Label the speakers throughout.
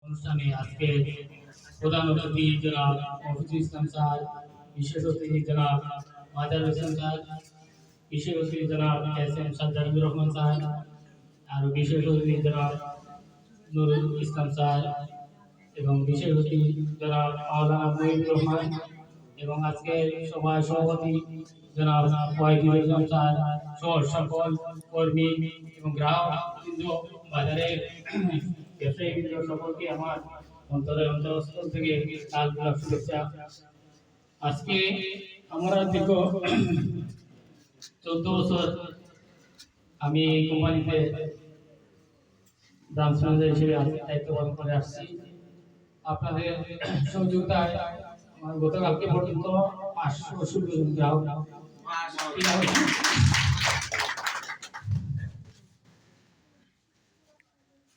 Speaker 1: অনুষ্ঠানে আজকে প্রধান অতিথি জনাব মফিজুল ইসলাম স্যার, বিশেষ অতিথি জনাব মাজার হোসেন স্যার, বিশেষ অতিথি জনাব এস.এম. সাজ্জাদুর রহমান স্যার, আর বিশেষ অতিথি জনাব নুরুল ইসলাম স্যার এবং বিশেষ অতিথি জনাব মাওলানা মহিবুর রহমান এবং আজকে সভায় সভাপতি জনাব ওয়াহিদুল ইসলাম স্যার সহ সকল কর্মী এবং গ্রাহক বৃন্দ, বাজারের ব্যবসায়ী বৃন্দ, সকলকে আমার অন্তরস্থল থেকে লাল গোলাপ শুভেচ্ছা। আজকে আমরা দীর্ঘ 14 বছর আমি এই কোম্পানিতে ব্রাঞ্চ ম্যানেজার হিসেবে দায়িত্ব পালন করে আসছি। আপনাদের সহযোগিতায় আমার গতকালকে পর্যন্ত 500 জন গ্রাহক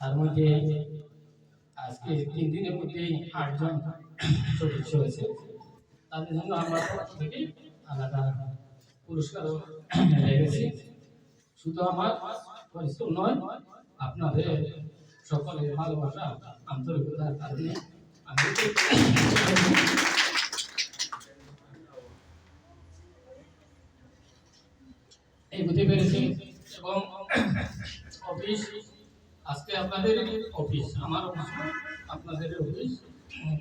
Speaker 1: তার মধ্যে আজকে 3 দিনের মধ্যে 8 জন সদস্য হয়েছে। তাদের জন্য আমরা পক্ষ থেকে আলাদা পুরস্কার রেখেছি। শুধু আমার পরিশ্রম নয়, আপনাদের সকলের ভালোবাসা আন্তরিকতার কারণে আমি এগোতে পেরেছি। এবং অফিস আজকে আপনাদের অফিস, আমার অফিস, আপনাদের অফিস,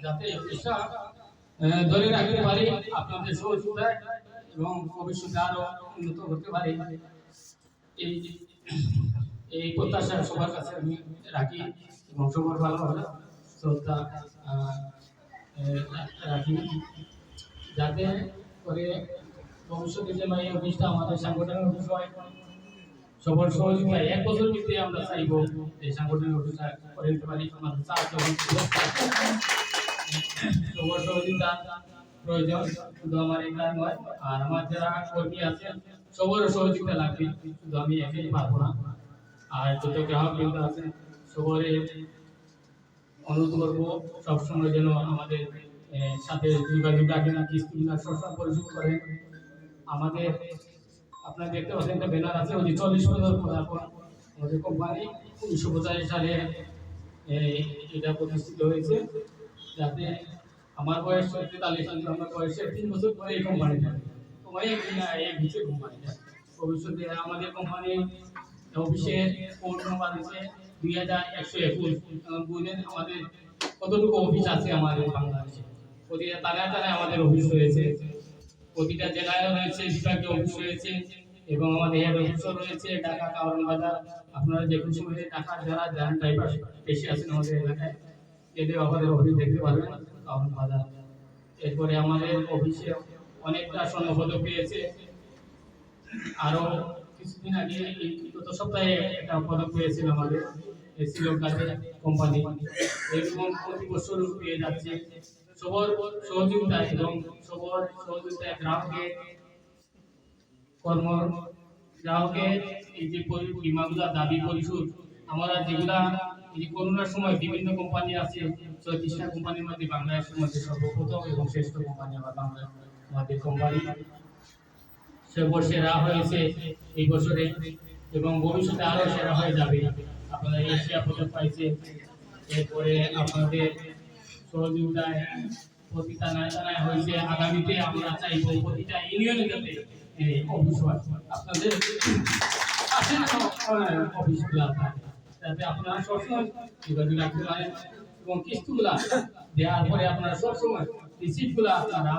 Speaker 1: যাতে অফিসটা ধরে রাখতে পারি আপনাদের সহযোগিতায় এবং ভবিষ্যতে আরো উন্নত করতে পারি, এই প্রত্যাশা সবার কাছে আমি রাখি এবং সবার ভালোবাসা শ্রদ্ধা রাখি, যাতে করে ভবিষ্যতে যেন এই অফিসটা আমাদের সাংগঠনিক অফিস হয়। সবার সহযোগিতায় 1 বছর ভিতরে আমরা চাইব এই সাংগঠনিক অফিসটা করে নিতে পারি। আমাদের সবার সহযোগিতা প্রয়োজন, শুধু আমার একা নয়, আর আমার যারা কর্মী আছেন সবার সহযোগিতা লাগবে, শুধু আমি একাই পারবো না। আর যত গ্রাহক বৃন্দ আছেন সবারই অনুরোধ করবো সবসময় যেন আমাদের সাথে যোগাযোগ রাখেন, কিস্তিগুলো সবসময় পরিশোধ করেন। আমাদের আপনারা দেখতে পাচ্ছেন একটা ব্যানার আছে, ওই 40 বছর পদার্পণ আমাদের কোম্পানি 1985 সালে এটা প্রতিষ্ঠিত হয়েছে, যাতে আমার বয়স 43, আমার বয়সের 3 বছর পরে এই কোম্পানিটা ভবিষ্যতে আমাদের কোম্পানি অফিসের কোড নাম্বার হচ্ছে 2121। বুঝলেন আমাদের কতটুকু অফিস আছে আমাদের বাংলাদেশে, প্রতিটা তালায় আমাদের অফিস রয়েছে, প্রতিটা জেলায় রয়েছে, বিভাগীয় অফিস রয়েছে এবং আমাদের হেড অফিসও রয়েছে ঢাকা কারওয়ান বাজার। আপনারা যে কোনো সময় ঢাকার যারা যান ড্রাইভার বেশি আছেন আমাদের এলাকায়, এদের আমাদের অফিস দেখতে পারবেন কারওয়ান বাজার। এরপরে আমাদের অফিসে অনেকটা স্বর্ণপদক পেয়েছে। আরো কিছুদিন আগে গত সপ্তাহে একটা পদক পেয়েছিল আমাদের শ্রীলঙ্কাতে কোম্পানি। এরকম প্রতি বছর পেয়ে যাচ্ছে। সবার সহযোগিতা এবং সবার সহযোগিতায় গ্রাহকের এই যে বিমাগুলা দাবি পরিশোধ, আমরা যেগুলা এই করোনার সময় বিভিন্ন কোম্পানি আছে, 34টা কোম্পানির মধ্যে বাংলাদেশের মধ্যে সর্বপ্রথম এবং শ্রেষ্ঠ কোম্পানি আমার আমাদের কোম্পানি সেরা হয়েছে এই বছরে এবং ভবিষ্যতে আরো সেরা হয়ে যাবে। আপনারা এশিয়া পদক পাইছে। এরপরে আপনাদের সহযোগিতায় প্রতিটা নায়তানায় হয়েছে। আগামীতে আমরা চাইব প্রতিটা ইউনিয়নে যাতে অফিস হয়, আপনাদের অফিসগুলো যাতে আপনারা সবসময় যোগাযোগ রাখতে পারেন এবং কিস্তিগুলা দেওয়ার পরে আপনারা সবসময় রিসিপ্টগুলো আপনারা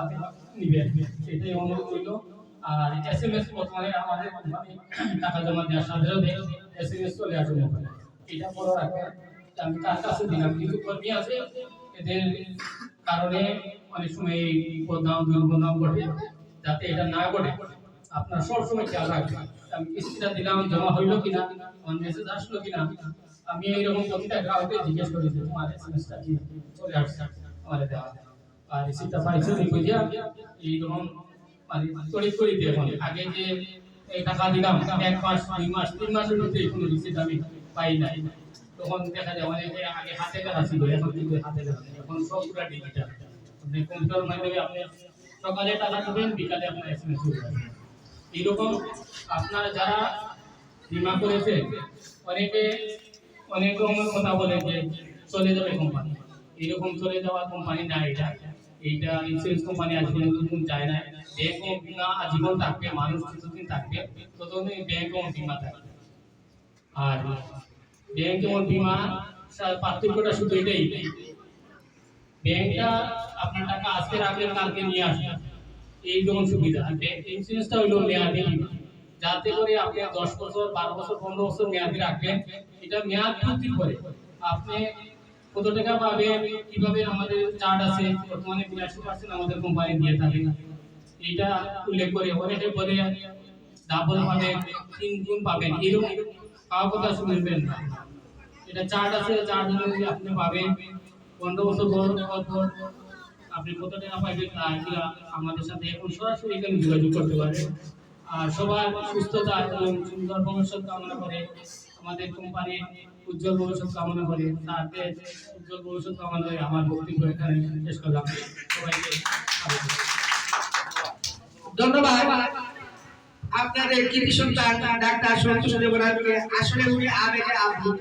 Speaker 1: নিবেন, এটাই অনুরোধ রইল। আর SMS বর্তমানে আমাদের টাকা জমা দেওয়ার সাথে সাথে SMS চলে আসে মোবাইলে, এটা বড় রাখবেন। আমি তার কাছে দিলাম, কিছু কর্মী আছে এদের কারণে অনেক সময় বদনাম দুর্বনাম ঘটে, যাতে এটা না ঘটে আপনারা সবসময় খেয়াল রাখবেন। আমি কিস্তিটা দিলাম, জমা হইলো কিনা, আমার মেসেজ আসলো কিনা। আমি এইরকম প্রতিটা গ্রাহককে জিজ্ঞেস করি যে তোমার SMS-টা কি চলে আসছে আমার দেওয়া, আর রিসিপ্টটা পাইছো বুঝিয়া এইরকম তড়িৎ করি দিয়ে। এখন আগে যে এই টাকা দিলাম 1 মাস 2 মাস 3 মাসের মধ্যে কোনো রিসিপ্ট আমি পাই নাই, তখন দেখা যায় অনেকে আগে হাতে লেখা ছিল, এখন কিন্তু হাতে লেখা নেই, এখন সব পুরো ডিজিটাল। আপনি কম্পিউটার মাধ্যমে আপনি সকালে টাকা দেবেন, বিকালে আপনার SMS চলে যাবে। এইরকম আপনারা যারা বীমা করেছে অনেকে অনেক রকমের কথা বলে যে চলে যাবে কোম্পানি। এরকম চলে যাওয়া কোম্পানি না এটা। এইটা ইন্স্যুরেন্স কোম্পানি আজ পর্যন্ত যায় না। ব্যাংক ও বিমা আজীবন থাকবে, মানুষ যতদিন থাকবে ততদিন ব্যাংক ও বিমা থাকবে। আর ব্যাংক এবং বিমা পার্থক্যটা শুধু এটাই, ব্যাংকটা আপনার টাকা আজকে রাখলেন কালকে নিয়ে আসবেন, এই যেমন সুবিধা। আর ব্যাংক ইন্স্যুরেন্সটা হলো মেয়াদি বিমা, যাতে করে আপনি 10 বছর 12 বছর 15 বছর মেয়াদি রাখবেন। এটা মেয়াদ পূর্তি করে আপনি কত টাকা পাবেন, কিভাবে আমাদের চার্ট আছে, বর্তমানে 82% আমাদের কোম্পানি দিয়ে থাকে। এটা উল্লেখ করে অনেকে বলে ডাবল পাবেন, 3 গুণ পাবেন, এরকম পাওয়ার কথা শুনবেন না। এটা চার্ট আছে, চার্ট অনুযায়ী আপনি পাবেন। 15 বছর পর আপনি কত টাকা পাবেন তা আমাদের সাথে এখন সরাসরি এখানে যোগাযোগ করতে পারেন। আর সবার সুস্থতা এবং সুন্দর ভবিষ্যৎ কামনা করে, আমাদের কোম্পানির উজ্জ্বল ভবিষ্যৎ কামনা করে, তাদের উজ্জ্বল ভবিষ্যৎ কামনা করে আমার বক্তব্য এখানে শেষ করলাম। সবাইকে স্বাগত।
Speaker 2: ধন্যবাদ। আপনাদের কৃতি সন্তান ডাক্তার সন্তোষ দেবরাজকে আসলে উনি আবেগে আপ্লুত।